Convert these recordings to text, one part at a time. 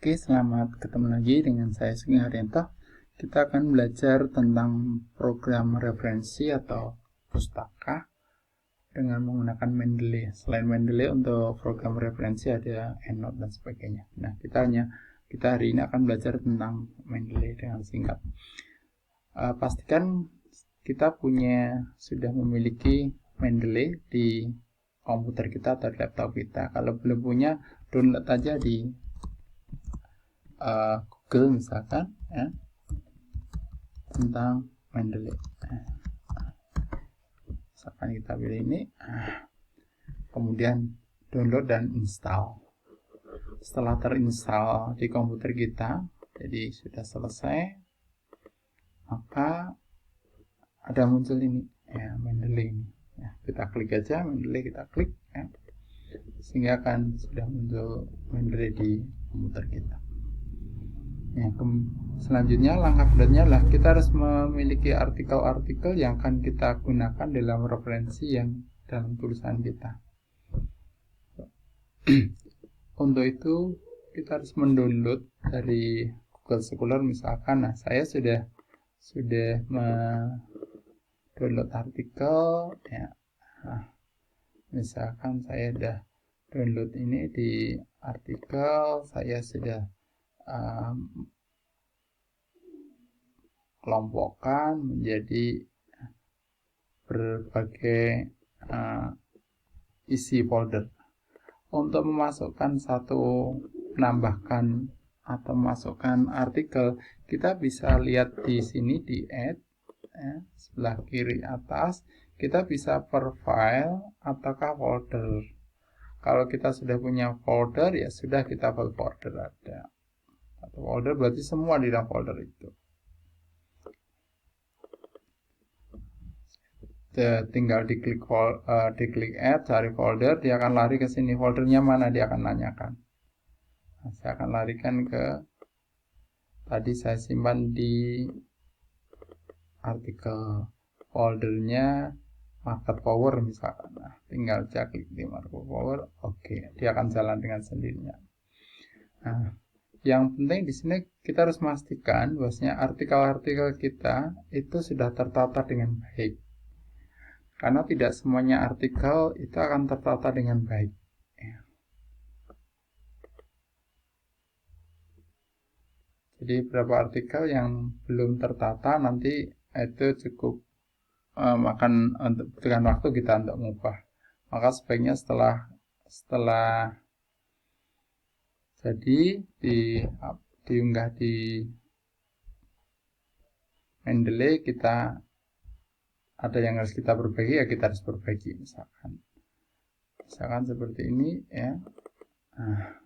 Oke, selamat ketemu lagi dengan saya Sugeng Haryanto. Kita akan belajar tentang program referensi atau pustaka dengan menggunakan Mendeley. Selain Mendeley, untuk program referensi ada EndNote dan sebagainya. Nah, kita hari ini akan belajar tentang Mendeley dengan singkat. Pastikan kita sudah memiliki Mendeley di komputer kita atau di laptop kita. Kalau belum punya, download aja di Google misalkan ya, tentang Mendeley. Misalkan kita pilih ini, kemudian download dan install. Setelah terinstall di komputer kita, jadi sudah selesai, maka ada muncul ini ya, Mendeley ini ya, kita klik aja Mendeley, kita klik ya, sehingga akan sudah muncul Mendeley di komputer kita. Ya, selanjutnya langkah berikutnya adalah kita harus memiliki artikel-artikel yang akan kita gunakan dalam referensi yang dalam tulisan kita. Untuk itu kita harus mendownload dari Google Scholar misalkan. Nah, saya sudah mendownload artikel ya. Nah, misalkan saya sudah download ini di artikel, saya sudah kelompokkan menjadi berbagai isi folder. Untuk menambahkan atau memasukkan artikel, kita bisa lihat di sini di add ya, sebelah kiri atas, kita bisa per file ataukah folder. Kalau kita sudah punya folder, ya sudah, kita folder ada. Atau folder berarti semua di dalam folder itu. Tinggal diklik add, cari folder, dia akan lari ke sini. Foldernya mana, dia akan nanyakan. Nah, saya akan larikan ke tadi saya simpan di artikel, foldernya market power misalkan. Nah, tinggal saya klik di market power, oke, dia akan jalan dengan sendirinya. Nah, yang penting di sini kita harus memastikan bahwasanya artikel-artikel kita itu sudah tertata dengan baik. Karena tidak semuanya artikel itu akan tertata dengan baik. Jadi beberapa artikel yang belum tertata nanti itu cukup butuhkan waktu kita untuk mengubah. Maka sebaiknya setelah jadi diunggah di Mendeley, kita ada yang harus kita perbaiki, ya kita harus perbaiki. Misalkan seperti ini ya. Nah,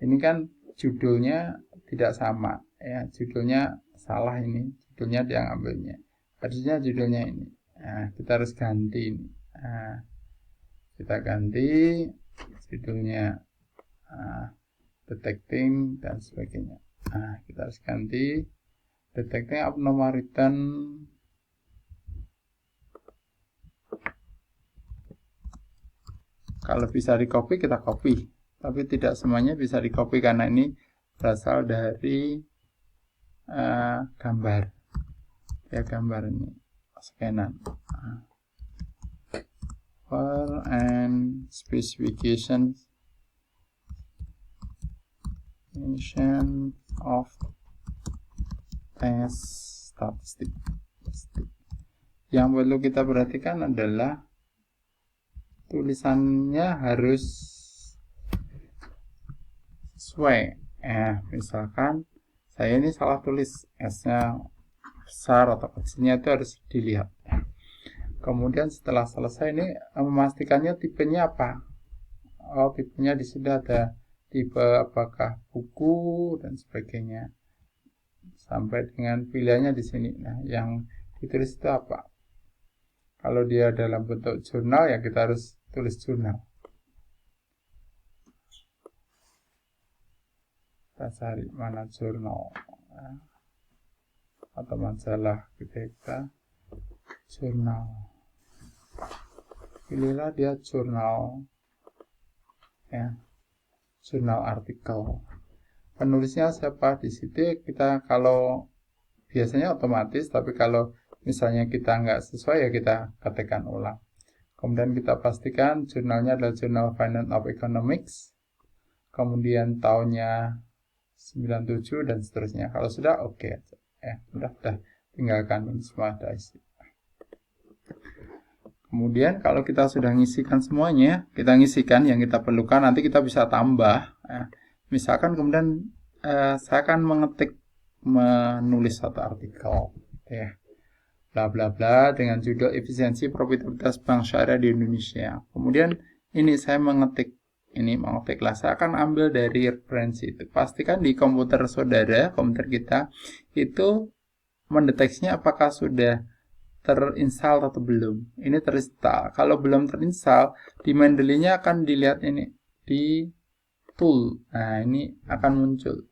ini kan judulnya tidak sama ya, judulnya salah, ini judulnya dia ngambilnya, harusnya judulnya ini. Nah, kita harus ganti ini. Nah, kita ganti judulnya detecting dan sebagainya. Nah, kita harus ganti detecting abnormal return. Kalau bisa di copy, kita copy, tapi tidak semuanya bisa di copy karena ini berasal dari gambar ya, gambar ini scanan. And specifications of test statistik. Yang perlu kita perhatikan adalah tulisannya harus sesuai. Misalkan saya ini salah tulis, S-nya besar atau kecilnya itu harus dilihat. Kemudian setelah selesai ini memastikannya tipenya apa. Oh, tipenya di sini ada tipe apakah buku dan sebagainya. Sampai dengan pilihannya di sini. Nah, yang ditulis itu apa? Kalau dia dalam bentuk jurnal, ya kita harus tulis jurnal. Kita cari mana jurnal atau majalah, kita jurnal. Pilihlah dia jurnal ya, jurnal artikel. penulisnya siapa. Di situ kita kalau biasanya otomatis, tapi kalau misalnya kita nggak sesuai ya kita ketikkan ulang. Kemudian kita pastikan jurnalnya adalah Journal Finance of Economics, kemudian tahunnya 97 dan seterusnya. Kalau sudah oke aja. Udah tinggalkan ini semua ada isi. Kemudian kalau kita sudah ngisikan semuanya, kita ngisikan yang kita perlukan, nanti kita bisa tambah. Misalkan kemudian saya akan menulis satu artikel, bla bla bla dengan judul efisiensi profitabilitas bank syariah di Indonesia. Kemudian ini saya mengetiklah, saya akan ambil dari referensi itu. Pastikan di komputer saudara, komputer kita itu mendeteksinya apakah sudah terinstall atau belum. Ini terinstall. Kalau belum terinstall, di Mendeley-nya akan dilihat ini di tool. Nah, ini akan muncul.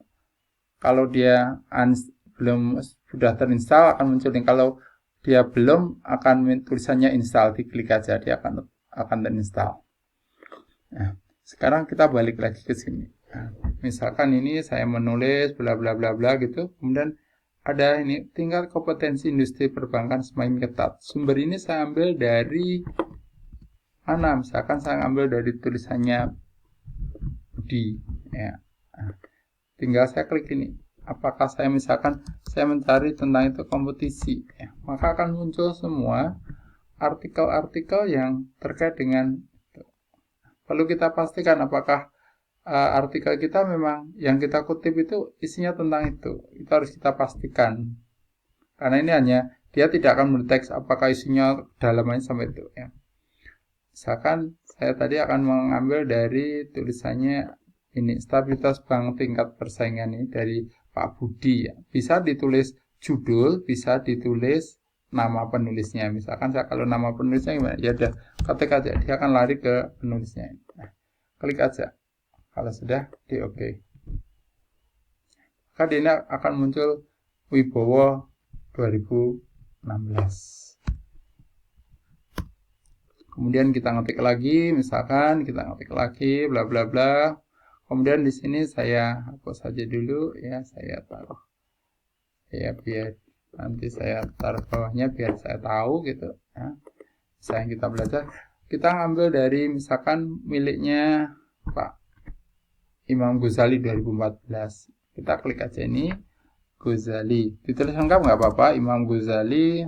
Kalau dia belum sudah terinstall akan muncul. Kalau dia belum, akan tulisannya install. Diklik aja, dia akan terinstall. Nah, sekarang kita balik lagi ke sini. Nah, misalkan ini saya menulis bla bla bla bla gitu, kemudian ada ini tingkat kompetensi industri perbankan semakin ketat. Sumber ini saya ambil dari mana? Misalkan saya ambil dari tulisannya Budi. Tinggal saya klik ini. Apakah saya misalkan saya mencari tentang itu kompetisi, maka akan muncul semua artikel-artikel yang terkait dengan itu. Perlu kita pastikan apakah artikel kita memang yang kita kutip itu isinya tentang itu harus kita pastikan, karena ini hanya dia tidak akan mendeteksi apakah isinya dalamannya sampai itu Misalkan saya tadi akan mengambil dari tulisannya ini stabilitas bank tingkat persaingan ini dari Pak Budi Bisa ditulis judul, bisa ditulis nama penulisnya. Misalkan kalau nama penulisnya gimana? Ya udah ketik aja, dia akan lari ke penulisnya. Klik aja. Kalau sudah di OK, maka dia akan muncul Wibowo 2016. Kemudian kita ngetik lagi, misalkan kita ngetik lagi bla bla bla. Kemudian di sini saya hapus saja dulu saya taruh biar nanti saya taruh bawahnya biar saya tahu gitu. Misalnya kita belajar, kita ngambil dari misalkan miliknya Pak Imam Ghazali 2014. Kita klik aja ini Ghazali. Ditulis lengkap nggak apa-apa, Imam Ghazali.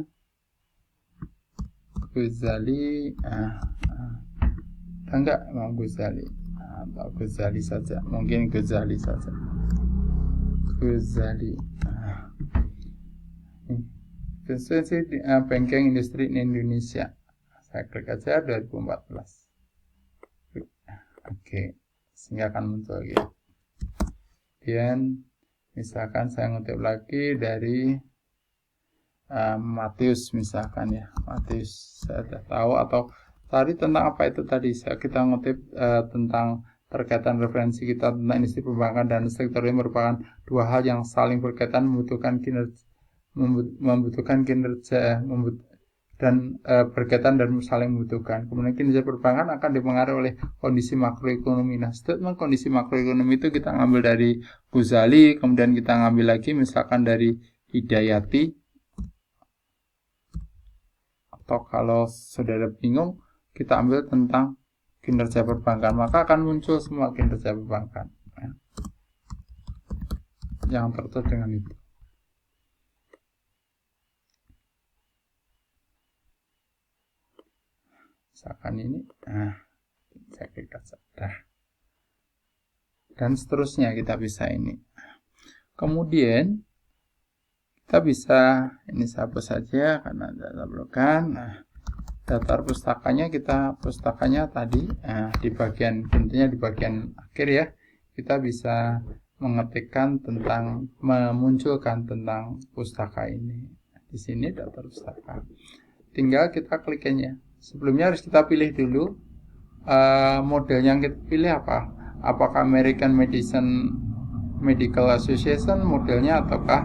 Enggak Imam Ghazali. Atau Ghazali saja. Mungkin Ghazali saja. Ghazali. Efisiensi banking industri in Indonesia. Saya klik aja 2014. Oke. Sehingga akan muncul gitu. Kemudian misalkan saya ngutip lagi dari Matius misalkan Matius saya sudah tahu, atau tadi tentang apa itu tadi kita ngutip tentang terkaitan referensi kita tentang industri perbankan dan sektor ini merupakan dua hal yang saling berkaitan, membutuhkan kinerja dan berkaitan dan saling membutuhkan. Kemudian kinerja perbankan akan dipengaruhi oleh kondisi makroekonomi. Nah, statement kondisi makroekonomi itu kita ngambil dari Ghazali, kemudian kita ngambil lagi misalkan dari Hidayati. Atau kalau saudara bingung, kita ambil tentang kinerja perbankan, maka akan muncul semua kinerja perbankan yang tertutup dengan itu. Misalkan ini, saya klik saja. Dan seterusnya kita bisa ini. Kemudian kita bisa ini saya hapus saja karena tidak perlukan. Daftar pustakanya tadi di bagian intinya di bagian akhir kita bisa mengetikkan tentang memunculkan tentang pustaka ini. Di sini daftar pustaka. Tinggal kita kliknya. Sebelumnya harus kita pilih dulu model yang kita pilih apa. Apakah American Medical Association modelnya, ataukah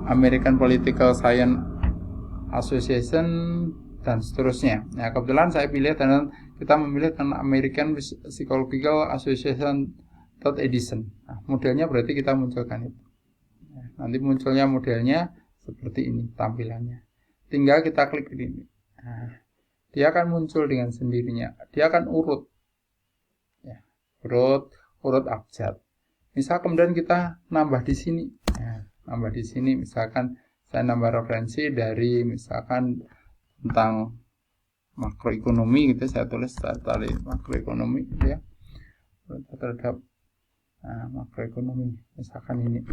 American Political Science Association dan seterusnya. Nah, kebetulan saya pilih dan kita memilih tentang American Psychological Association Edison. Nah, modelnya berarti kita munculkan itu. Nah, nanti munculnya modelnya seperti ini tampilannya. Tinggal kita klik ini. Nah, dia akan muncul dengan sendirinya. Dia akan urut. Ya, urut abjad. Misal kemudian kita nambah di sini. Nah, nambah di sini misalkan saya nambah referensi dari misalkan tentang makroekonomi gitu, saya tulis tadi makroekonomi gitu ya, terhadap makroekonomi misalkan ini.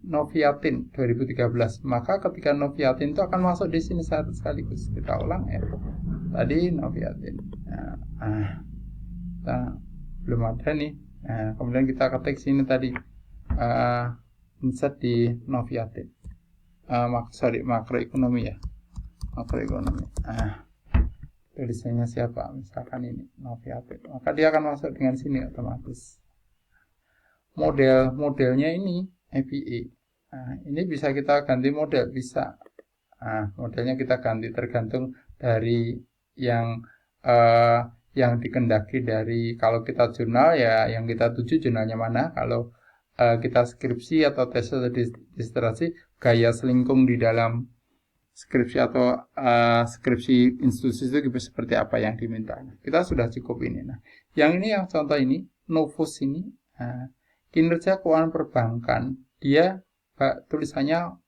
Noviatin 2013, maka ketika Noviatin itu akan masuk di sini sekaligus. Kita ulang ya, tadi Noviatin. Kita belum ada nih. Kemudian kita ketik sini tadi insert di Noviatin. Makroekonomi ya, makroekonomi. Tulisannya siapa? Misalkan ini Noviatin, maka dia akan masuk dengan sini otomatis. Modelnya ini APA. Ini bisa kita ganti model, bisa. Modelnya kita ganti tergantung dari yang dikendaki dari, kalau kita jurnal ya yang kita tuju jurnalnya mana. Kalau kita skripsi atau tesis atau disertasi, gaya selingkung di dalam skripsi atau skripsi institusi itu seperti apa yang diminta. Kita sudah cukup ini. Nah, yang ini yang contoh ini Novus ini, kinerja keuangan perbankan, dia tulisannya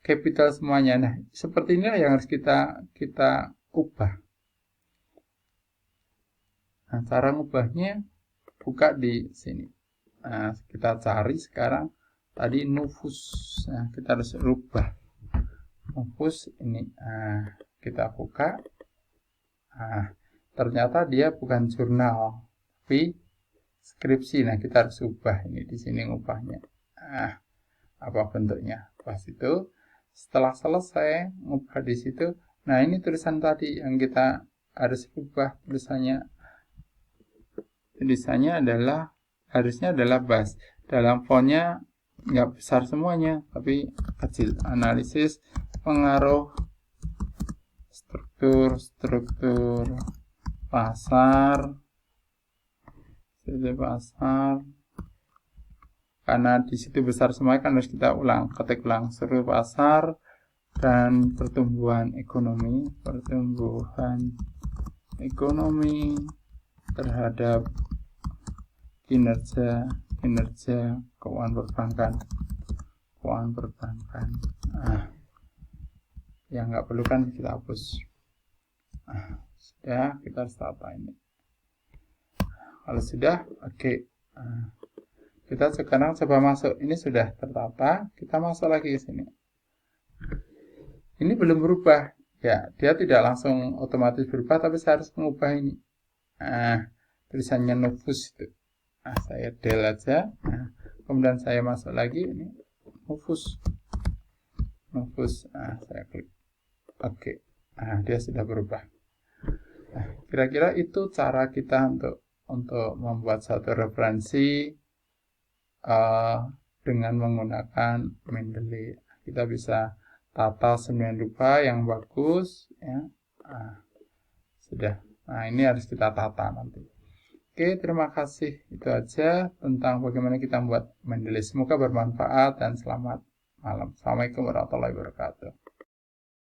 capital semuanya. Nah, seperti inilah yang harus kita ubah. Nah, cara ngubahnya buka di sini. Nah, kita cari sekarang tadi Novus. Nah, kita harus rubah Novus ini. Kita buka. Ternyata dia bukan jurnal, tapi skripsi. Nah, kita harus ubah ini di sini ngubahnya. Apa bentuknya? Pas itu setelah selesai ngubah di situ. Nah, ini tulisan tadi yang kita harus ubah tulisannya. Tulisannya harusnya adalah BAS. Dalam fontnya nggak besar semuanya, tapi kecil. Analisis pengaruh struktur pasar. Karena di situ besar semua, kan harus kita ketik ulang struktur pasar dan pertumbuhan ekonomi terhadap kinerja keuangan perbankan. Yang nggak perlu kan kita hapus. Sudah, kita harus tata ini. Kalau sudah, oke. Kita sekarang coba masuk. Ini sudah tertata. Kita masuk lagi ke sini. Ini belum berubah. Ya, dia tidak langsung otomatis berubah, tapi saya harus mengubah ini. Tulisannya Novus itu. Saya del aja. Kemudian saya masuk lagi ini Novus. Saya klik. Oke. Dia sudah berubah. Kira-kira itu cara kita untuk membuat satu referensi dengan menggunakan Mendeley. Kita bisa tata sedemikian rupa yang bagus ya. Sudah. Nah, ini harus kita tata nanti. Oke, terima kasih. Itu aja tentang bagaimana kita membuat Mendeley. Semoga bermanfaat dan selamat malam. Assalamualaikum warahmatullahi wabarakatuh.